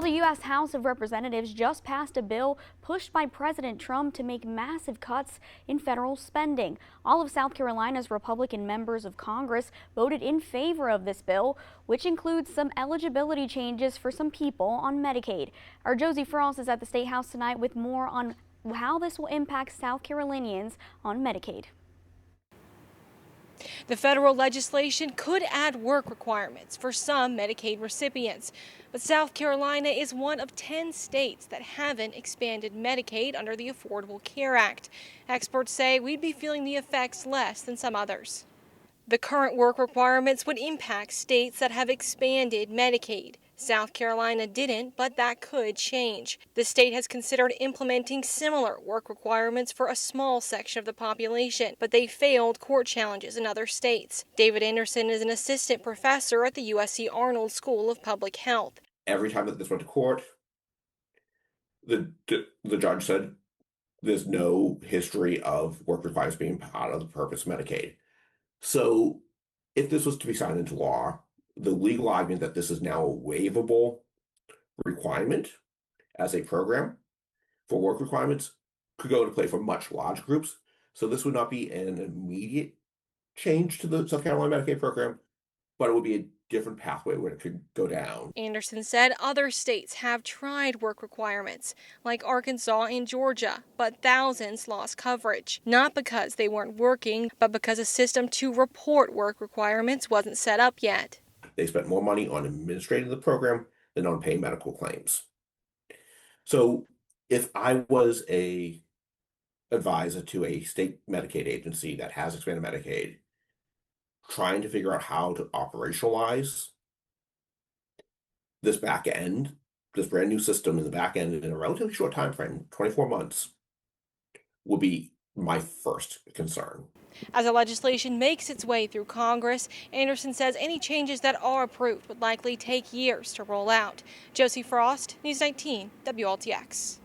The U.S. House of Representatives just passed a bill pushed by President Trump to make massive cuts in federal spending. All of South Carolina's Republican members of Congress voted in favor of this bill, which includes some eligibility changes for some people on Medicaid. Our Josie Frost is at the State House tonight with more on how this will impact South Carolinians on Medicaid. The federal legislation could add work requirements for some Medicaid recipients, but South Carolina is one of 10 states that haven't expanded Medicaid under the Affordable Care Act. Experts say we'd be feeling the effects less than some others. The current work requirements would impact states that have expanded Medicaid. South Carolina didn't, but that could change. The state has considered implementing similar work requirements for a small section of the population, but they failed court challenges in other states. David Anderson is an assistant professor at the USC Arnold School of Public Health. Every time that this went to court, the judge said there's no history of work requirements being part of the purpose of Medicaid. So if this was to be signed into law, the legal argument that this is now a waivable requirement as a program for work requirements could go into play for much larger groups. So this would not be an immediate change to the South Carolina Medicaid program, but it would be a different pathway where it could go down. Anderson said other states have tried work requirements, like Arkansas and Georgia, but thousands lost coverage, not because they weren't working, but because a system to report work requirements wasn't set up yet. They spent more money on administrating the program than on paying medical claims. So if I was a advisor to a state Medicaid agency that has expanded Medicaid, trying to figure out how to operationalize this back end, this brand new system in the back end in a relatively short time frame, 24 months, would be my first concern. As the legislation makes its way through Congress, Anderson says any changes that are approved would likely take years to roll out. Josie Frost, News 19, WLTX.